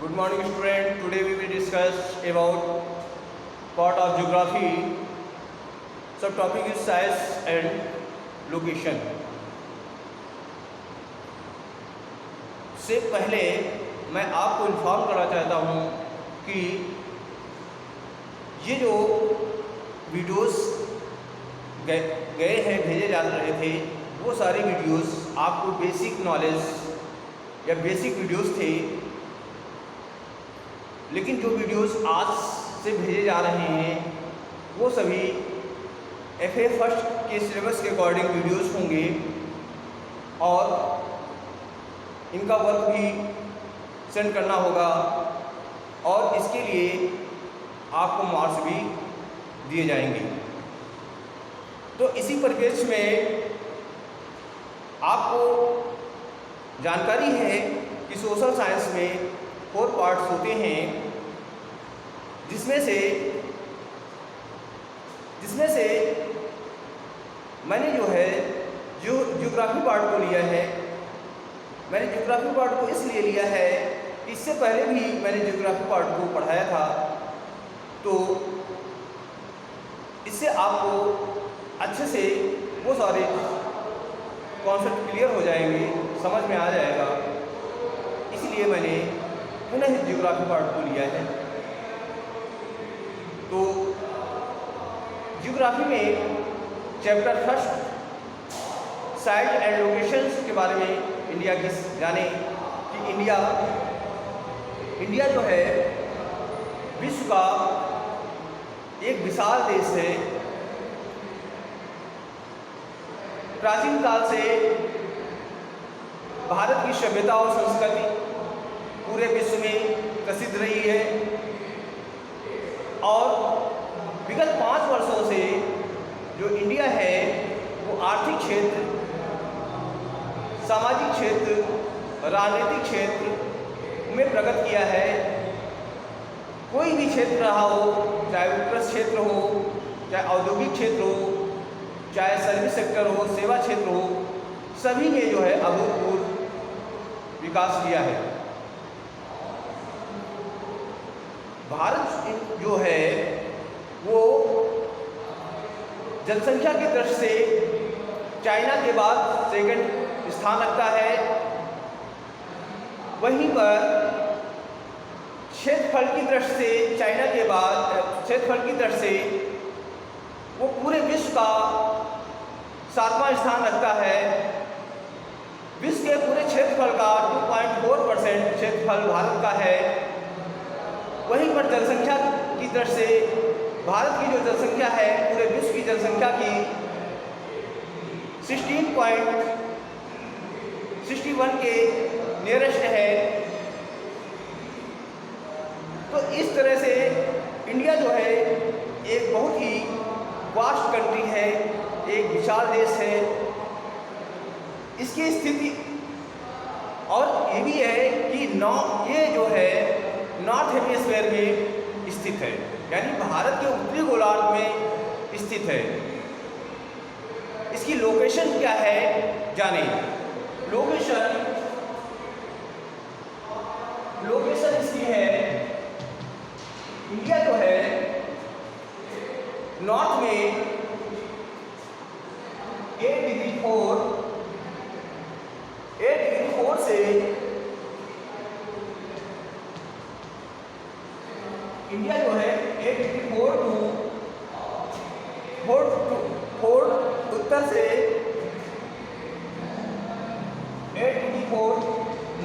Good morning student. Today we will discuss about part of geography. Subtopic is size and location. से पहले मैं आपको inform करना चाहता हूँ कि ये जो वीडियोस गए हैं भेजे जा रहे थे वो सारे वीडियोस आपको बेसिक नॉलेज या बेसिक वीडियोस थे, लेकिन जो वीडियोस आज से भेजे जा रहे हैं वो सभी FA फर्स्ट के सिलेबस के अकॉर्डिंग वीडियोस होंगे और इनका वर्क भी सेंड करना होगा और इसके लिए आपको मार्क्स भी दिए जाएंगे। तो इसी परिप्रेक्ष्य में आपको जानकारी है कि सोशल साइंस में 4 पार्ट्स होते हैं, जिसमें से मैंने जो है ज्योग्राफी पार्ट को लिया है। मैंने ज्योग्राफी पार्ट को इसलिए लिया है कि इससे पहले भी मैंने ज्योग्राफी पार्ट को पढ़ाया था, तो इससे आपको अच्छे से वो सारे कॉन्सेप्ट क्लियर हो जाएंगे, समझ में आ जाएगा। इसलिए मैंने पुनः ज्योग्राफी पार्ट को लिया है। तो ज्योग्राफी में chapter first sight and locations के बारे में इंडिया की जाने कि इंडिया जो है विश्व का एक विशाल देश है। प्राचीन काल से भारत की सभ्यता और संस्कृति पूरे विश्व में प्रसिद्ध रही है और विगत 5 वर्षों से जो इंडिया है वो आर्थिक क्षेत्र, सामाजिक क्षेत्र, राजनीतिक क्षेत्र में प्रगति किया है। कोई भी क्षेत्र रहा हो, चाहे उत्कृष्ट क्षेत्र हो, चाहे औद्योगिक क्षेत्र हो, चाहे सर्विस सेक्टर हो, सेवा क्षेत्र हो, सभी ने जो है अभूतपूर्व विकास किया है। भारत जो है वो जनसंख्या की दृष्टि से चाइना के बाद सेकंड स्थान रखता है। वहीं पर क्षेत्रफल की दृष्टि से चाइना के बाद क्षेत्रफल की दृष्टि से वो पूरे विश्व का 7वां स्थान रखता है। विश्व के पूरे क्षेत्रफल का 2.4% क्षेत्रफल भारत का है। वहीं पर जनसंख्या की दृष्टि से भारत की जो जनसंख्या है पूरे विश्व की जनसंख्या की 16.61 के नियरेस्ट है। तो इस तरह से इंडिया जो है एक बहुत ही वास्ट कंट्री है, एक विशाल देश है। इसकी स्थिति और ये भी है कि ये जो है नॉर्थ हेमिस्फीयर में स्थित है, यानी भारत के उत्तरी गोलार्ध में स्थित है। इसकी लोकेशन क्या है जाने। लोकेशन इसकी है, इंडिया जो है नॉर्थ में 8 डिग्री 4 से इंडिया जो है 8 डिग्री 4 उत्तर से 8 degree 4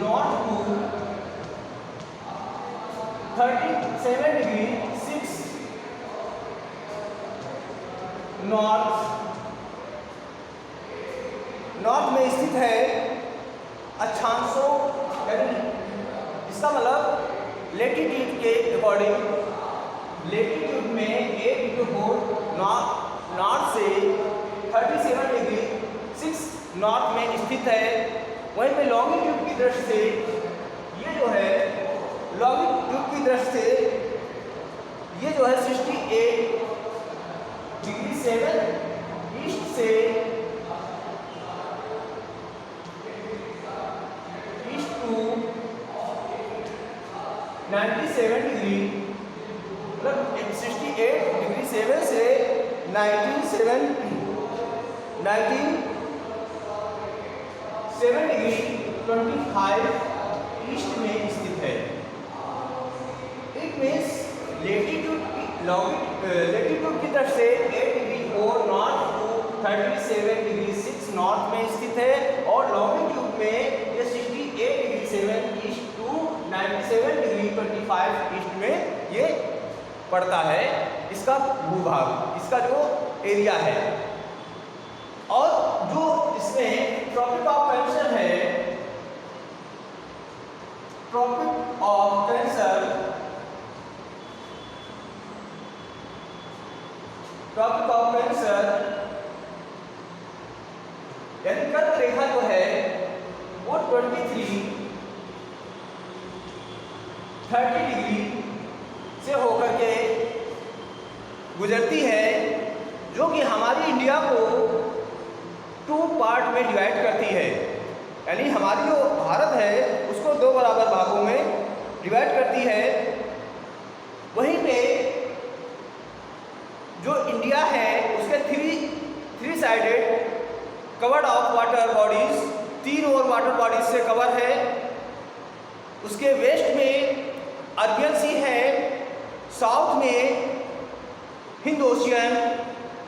north to 37 degree 6 north में स्थित है। अक्षांशों यानी इसका मतलब लेटीट्यूड के अकॉर्डिंग लेटीट्यूड में 8 डिग्री 4 नॉर्थ से 37 डिग्री 6 नॉर्थ में स्थित है। वहीं पे लॉन्गिट्यूड की दृष्टि से ये जो है लॉन्गिट्यूड की दृष्टि से ये जो है 68 डिग्री 7 ईस्ट से 97 डिग्री, मतलब 68 डिग्री 7 से 97 डिग्री 25 ईस्ट में स्थित है। इट मीन्स लेटीट्यूड की तरफ से 8 degree 4 north to 37 degree 6 north में स्थित है, और लॉन्गिट्यूड में ये 68 degree 7 east to 97 degree 25 east में ये पड़ता है, इसका भूभाग, इसका जो एरिया है। और जो इसमें ट्रॉपिक ऑफ कैंसर है, ट्रॉपिक ऑफ कैंसर यानी कर्क रेखा जो है वो 30 डिग्री से होकर के गुजरती है, जो कि हमारी इंडिया को 2 पार्ट में डिवाइड करती है। यानी हमारी जो भारत है उसको 2 बराबर भागों में डिवाइड करती है। वहीं पे जो इंडिया है उसके three sided covered of water bodies, 3 और वाटर बॉडीज से कवर है। उसके वेस्ट में अरबियन सी है, साउथ में हिंद ओशियन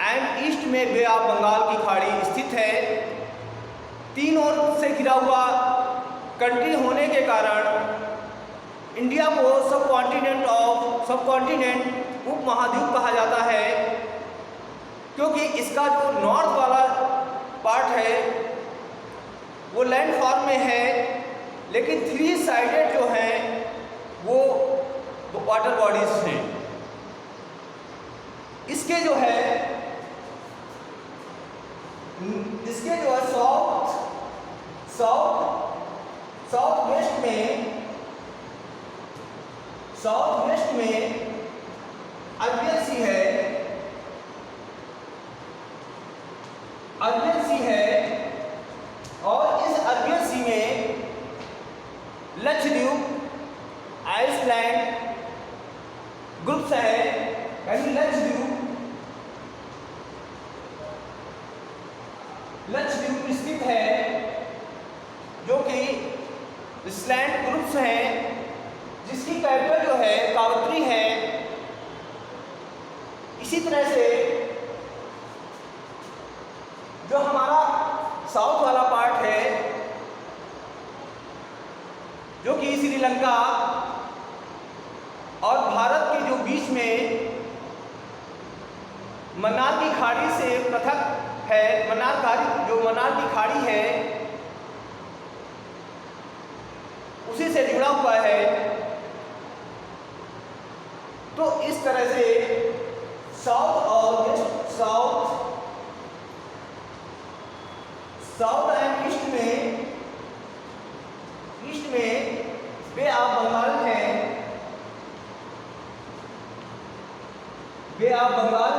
एंड ईस्ट में बे ऑफ बंगाल की खाड़ी स्थित है। 3 ओर से घिरा हुआ कंट्री होने के कारण इंडिया को सब कॉन्टिनेंट उपमहाद्वीप कहा जाता है, क्योंकि इसका जो नॉर्थ वाला पार्ट है वो लैंड फॉर्म में है, लेकिन 3 साइडेड जो हैं वो वाटर बॉडीज हैं। इसके जो है साउथ वेस्ट में अरबियन सी है, और इस अरबियन सी में लक्षद्वीप आइसलैंड ग्रुप्स है, यानी लक्षद्वीप स्थित है, जो कि आइसलैंड ग्रुप्स हैं, जिसकी कैपिटल जो है कावत्री है। इसी तरह से जो हमारा साउथ वाला पार्ट है, जो कि श्रीलंका और भारत के जो बीच में मन्नार की खाड़ी से पृथक है, मन्नार की खाड़ी है उसी से जुड़ा हुआ है। तो इस तरह से साउथ और वेस्ट, साउथ एंड ईस्ट में बे ऑफ बंगाल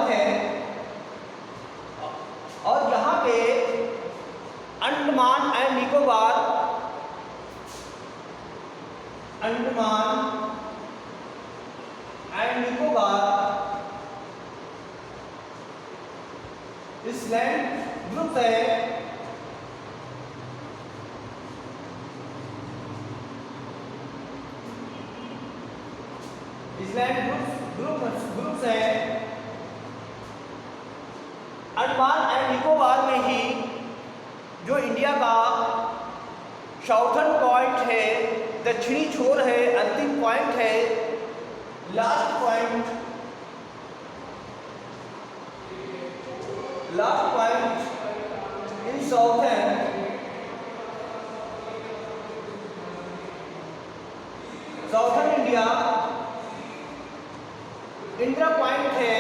है, और यहाँ पे Andaman and Nicobar island group है। ग्रुप्स है। अंडमान एंड निकोबार में ही जो इंडिया का साउथर्न पॉइंट है, दक्षिणी छोर है, अंतिम पॉइंट है, last point in southern India Indira point है।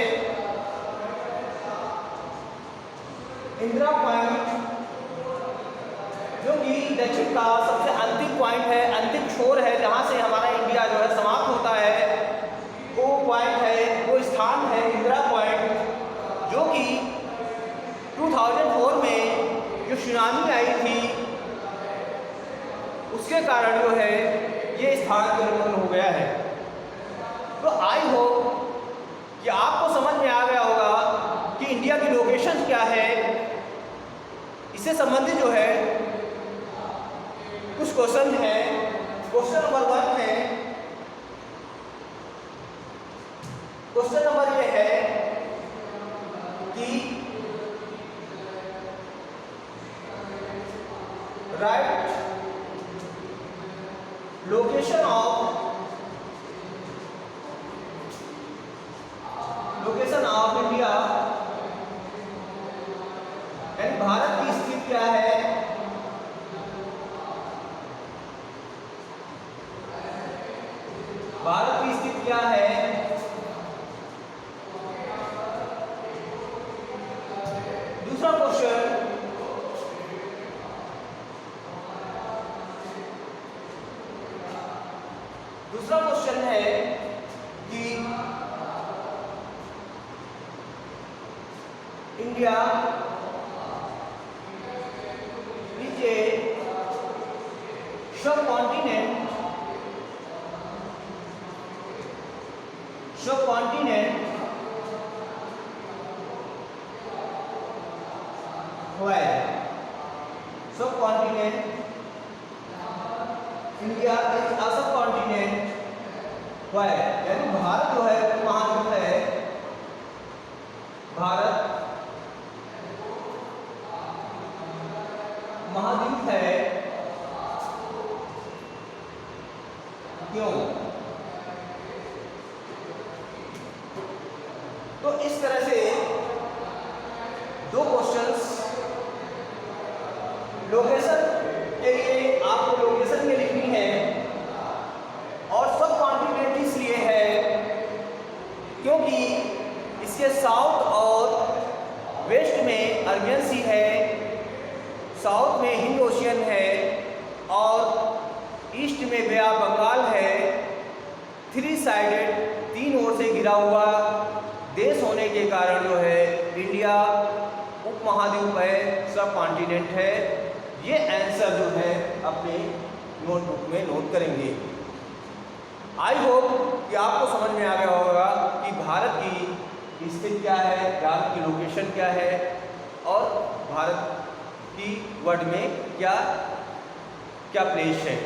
इंदिरा पॉइंट जो कि दक्षिण का सबसे अंतिम पॉइंट है, अंतिम छोर है, जहां से हमारा इंडिया जो है समाप्त होता है, वो पॉइंट है, वो स्थान है इंदिरा पॉइंट, जो कि 2004 में जो सुनामी आई थी उसके कारण जो है ये स्थान परिवर्तन हो गया है। तो आई होप कि आपको समझ में आ गया होगा कि इंडिया की लोकेशन क्या है। इससे संबंधित जो है कुछ क्वेश्चन है। क्वेश्चन नंबर 1 है, क्वेश्चन नंबर ये है कि राइट लोकेशन ऑफ इंडिया, यानी भारत की स्थिति क्या है, भारत की स्थिति क्या है। दूसरा क्वेश्चन, है कि India is a subcontinent where subcontinent India is a subcontinent where, यानी भारत जो है महाद्वीप है, भारत महाद्वीप है। क्यों? तो इस तरह से दो क्वेश्चंस लोकेशन के लिए आपको लोकेशन में लिखनी है, और सब कॉन्टिनेंट इसलिए है क्योंकि इसके साउथ और वेस्ट में अरबियन सी है, साउथ में हिंद ओशियन है, और ईस्ट में बे ऑफ बंगाल है। 3 साइडेड, 3 ओर से घिरा हुआ देश होने के कारण जो है इंडिया उपमहाद्वीप है, सब कॉन्टिनेंट है। ये आंसर जो है अपने नोटबुक में नोट करेंगे। आई होप कि आपको समझ में आ गया होगा कि भारत की स्थिति क्या है, भारत की लोकेशन क्या है, और भारत की वर्ल्ड में क्या क्या प्लेस है।